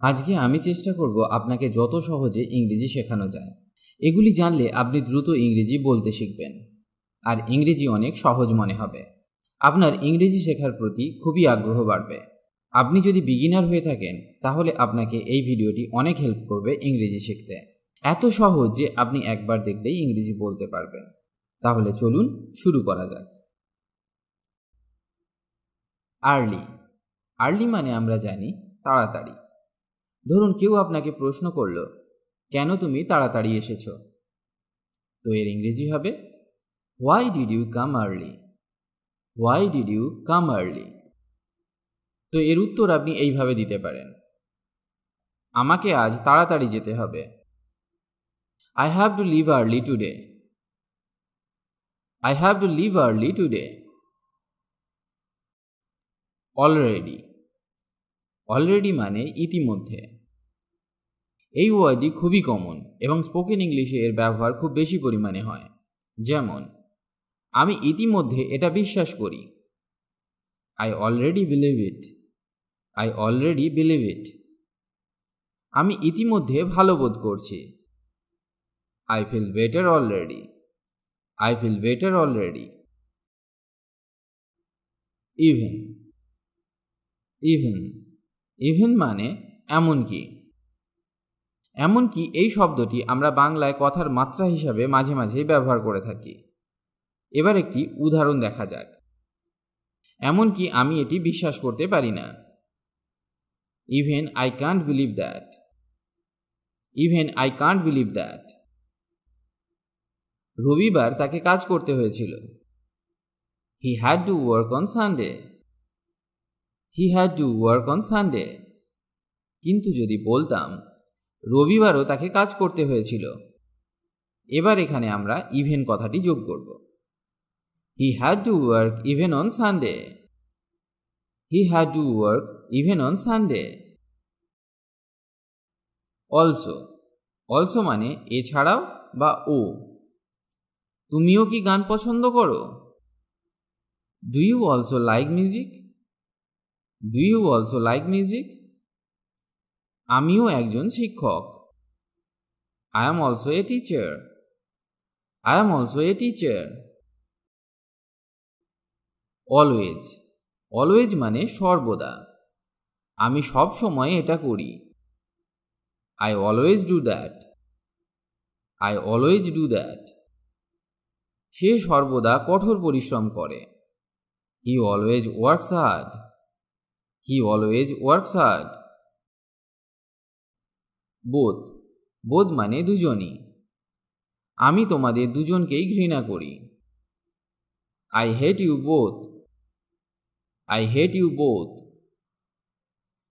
আজকে আমি চেষ্টা করব আপনাকে যত সহজে ইংরেজি শেখানো যায়। এগুলি জানলে আপনি দ্রুত ইংরেজি বলতে শিখবেন আর ইংরেজি অনেক সহজ মনে হবে। আপনার ইংরেজি শেখার প্রতি খুবই আগ্রহ বাড়বে। আপনি যদি বিগিনার হয়ে থাকেন তাহলে আপনাকে এই ভিডিওটি অনেক হেল্প করবে ইংরেজি শিখতে। এত সহজ যে আপনি একবার দেখলেই ইংরেজি বলতে পারবেন। তাহলে চলুন শুরু করা যাক। আর্লি। আর্লি মানে আমরা জানি তাড়াতাড়ি। ধরুন কেউ আপনাকে প্রশ্ন করল, কেন তুমি তাড়াতাড়ি এসেছো? তো এর ইংরেজি হবে why did you come early? Why did you come early? তো এর উত্তর আপনি এইভাবে দিতে পারেন, আমাকে আজ তাড়াতাড়ি যেতে হবে। I have to leave early today. I have to leave early today. Already. Already মানে ইতিমধ্যে। এই ওয়ার্ডটি খুবই কমন এবং স্পোকেন ইংলিশে এর ব্যবহার খুব বেশি পরিমাণে হয়। যেমন, আমি ইতিমধ্যে এটা বিশ্বাস করি। I already believe it. I already believe it. আমি ইতিমধ্যে ভালো বোধ করছি। I feel better already. I feel better already. Even. Even. Even মানে এমনকি। এমনকি এই শব্দটি আমরা বাংলায় কথার মাত্রা হিসাবে মাঝে মাঝেই ব্যবহার করে থাকি। এবার একটি উদাহরণ দেখা যাক। এমনকি আমি এটি বিশ্বাস করতে পারি না। Even I can't believe that. Even I can't believe that. রবিবার তাকে কাজ করতে হয়েছিল। He had to work on Sunday. He had to work on Sunday. কিন্তু যদি বলতাম রবিবারও তাকে কাজ করতে হয়েছিল, এবার এখানে আমরা ইভেন কথাটি যোগ করব। He had to work even on Sunday. He had to work even on Sunday. Also. Also মানে এছাড়াও বা ও। তুমিও কি গান পছন্দ করো? Do you also like music? Do you also like music? আমিও একজন শিক্ষক। I am also a teacher. I am also a teacher. Always. Always মানে সর্বদা। আমি সব সময় এটা করি। I always do that. I always do that. সে সর্বদা কঠোর পরিশ্রম করে। He always works hard. He always works hard. Both. Both মানে দুজনই। আমি তোমাদের দুজনকেই ঘৃণা করি। I hate you both. I hate you both.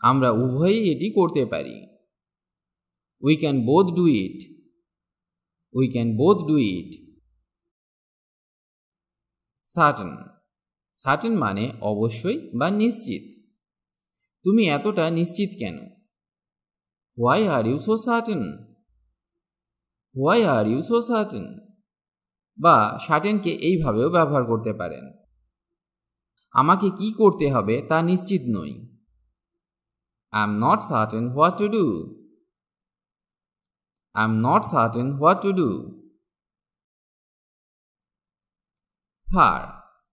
আমরা উভয়ই এটি করতে পারি। We can both do it. We can both do it. Certain. Certain মানে অবশ্যই বা নিশ্চিত। তুমি এতটা নিশ্চিত কেন? Why are you so certain? Why are you so certain? বা সার্টেনকে এইভাবেও ব্যবহার করতে পারেন, আমাকে কি করতে হবে তা নিশ্চিত নই। I am not certain what to do. I am not certain what to do. Far.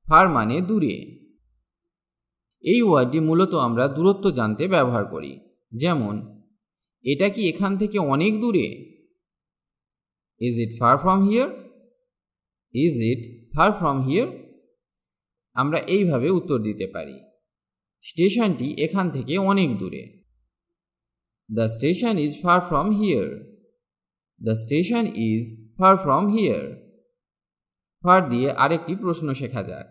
Far মানে দূরে। এই ওয়ার্ডটি মূলত আমরা দূরত্ব জানতে ব্যবহার করি। যেমন, এটা কি এখান থেকে অনেক দূরে? Is it far from here? Is it far from here? আমরা এইভাবে উত্তর দিতে পারি, স্টেশনটি এখান থেকে অনেক দূরে। The station is far from here. The station is far from here. Far দিয়ে আরেকটি প্রশ্ন শেখা যাক।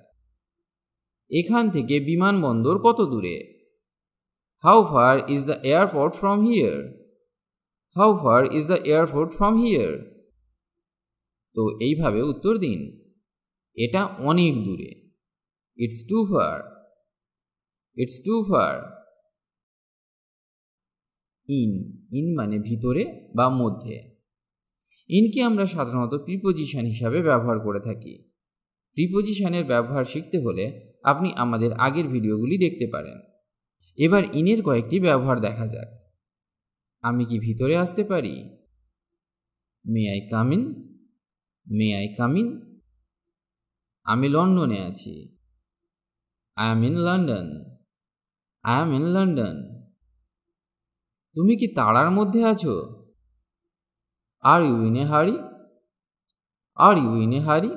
এখান থেকে বিমানবন্দর কত দূরে? How far is the airport from here? How far is the airport from here? তো এইভাবে উত্তর দিন, এটা অনেক দূরে। It's too far. It's too far. In. In মানে ভিতরে বা মধ্যে। ইনকে আমরা সাধারণত প্রিপোজিশন হিসাবে ব্যবহার করে থাকি। প্রিপোজিশনের ব্যবহার শিখতে হলে আপনি আমাদের আগের ভিডিওগুলি দেখতে পারেন। এবার ইনের কয়েকটি ব্যবহার দেখা যাক। আমি কি ভিতরে আসতে পারি? May I come in? May I come in? আমি লন্ডনে আছি। I am in London. I am in London. তুমি কি তাড়ার মধ্যে আছো? আর ইউ ইন এ হারি? আর ইউ ইন এ হারি?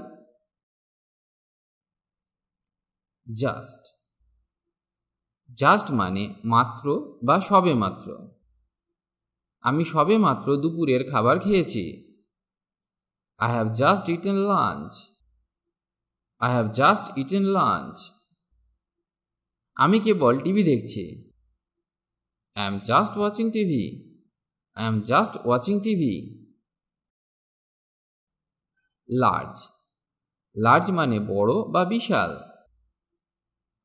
জাস্ট। জাস্ট মানে মাত্র বা সবে মাত্র। আমি সবে মাত্র দুপুরের খাবার খেয়েছি। I have just eaten lunch. I have just eaten lunch. আমি কেবল টিভি দেখছি। I am just watching TV. I am just watching TV. Large. Large মানে বড় বা বিশাল।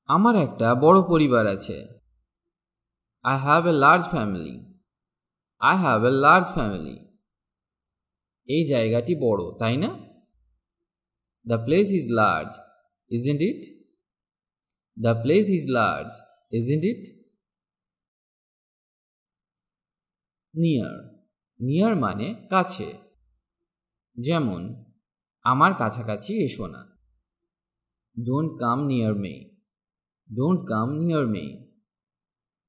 আমার একটা বড় পরিবার আছে। I have a large family. I have a large family. এই জায়গাটি বড়, তাই না? The place is large, isn't it? The place is large, isn't it? Near. Near মানে কাছে। যেমন আমার কাছাকাছি এসো না। Don't come near me. Don't come near me.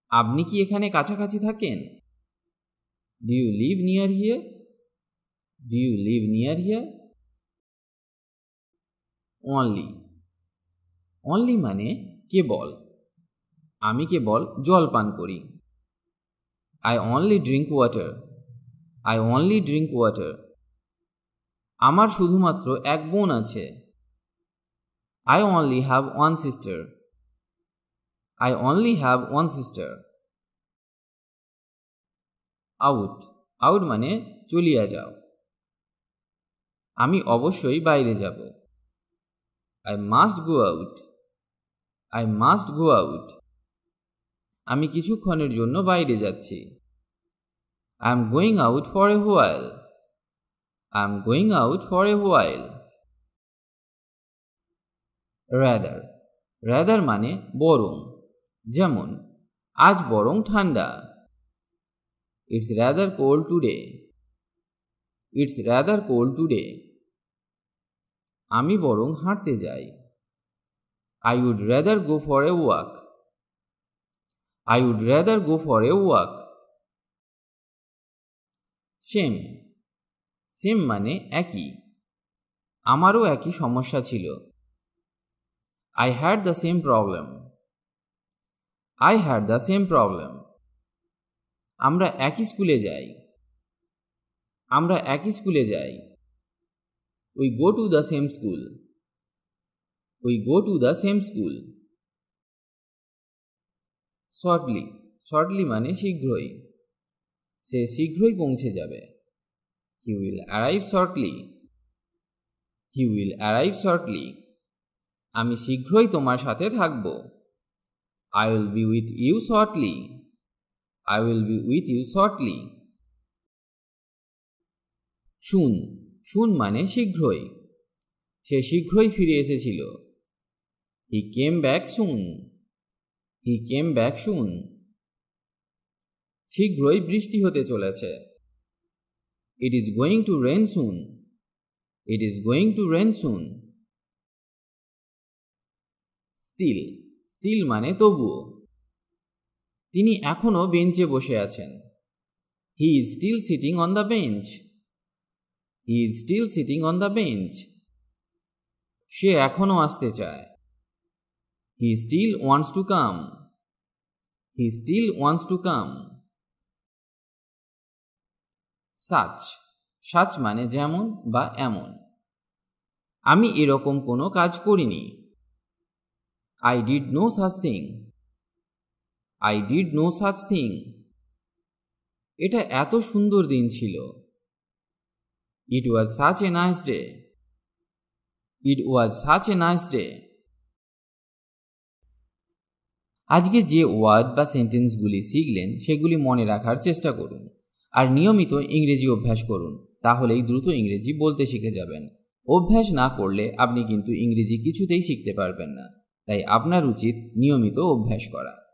আপনি কি এখানে কাছাকাছি থাকেন? Do you live near here? Do you live near here? Only. Only মানে কেবল। আমি কেবল জল পান করি। I only drink water. I only drink water. আমার শুধুমাত্র এক বোন আছে। I only have one sister. I only have one sister. Out. Out মানে চলিয়া যাও। আমি অবশ্যই বাইরে যাব। I must go out. I must go out. আমি কিছুক্ষণের জন্য বাইরে যাচ্ছি। I am going out for a while. I am going out for a while. Rather. Rather মানে বরং। যেমন আজ বরং ঠান্ডা। It's rather cold today. It's rather cold today. আমি বরং হাঁটতে যাই। I would rather go for a walk. I would rather go for a walk. Same. Same মানে একই। আমারও একই সমস্যা ছিল। I had the same problem. I had the same problem. আমরা একই স্কুলে যাই। আমরা একই স্কুলে যাই। We go to the same school. We go to the same school. Shortly. Shortly মানে শীঘ্রই। সে শীঘ্রই পৌঁছে যাবে। He will arrive shortly. He will arrive shortly. আমি শীঘ্রই তোমার সাথে থাকব। I will be with you shortly. I will be with you shortly. Soon. Soon মানে শীঘ্রই। সে শীঘ্রই ফিরে এসেছিল। হি came back soon. He came back soon. শীঘ্রই বৃষ্টি হতে চলেছে। It is going to rain soon. It is going to rain soon. Still. Still মানে তবুও। তিনি এখনো বেঞ্চে বসে আছেন। He is still sitting on the bench. He is still sitting on the bench. সে এখনো আসতে চায়। He still wants to come. He still wants to come. Such. Such মানে যেমন বা এমন। আমি এরকম কোনো কাজ করিনি। I did no such thing. I did no such thing. এটা এত সুন্দর দিন ছিল। It was such a nice day. It was such a nice day. আজকে যে ওয়ার্ড বা সেন্টেন্সগুলি শিখলেন সেগুলি মনে রাখার চেষ্টা করুন আর নিয়মিত ইংরেজি অভ্যাস করুন। তাহলেই দ্রুত ইংরেজি বলতে শিখে যাবেন। অভ্যাস না করলে আপনি কিন্তু ইংরেজি কিছুতেই শিখতে পারবেন না। তাই আপনার উচিত নিয়মিত অভ্যাস করা।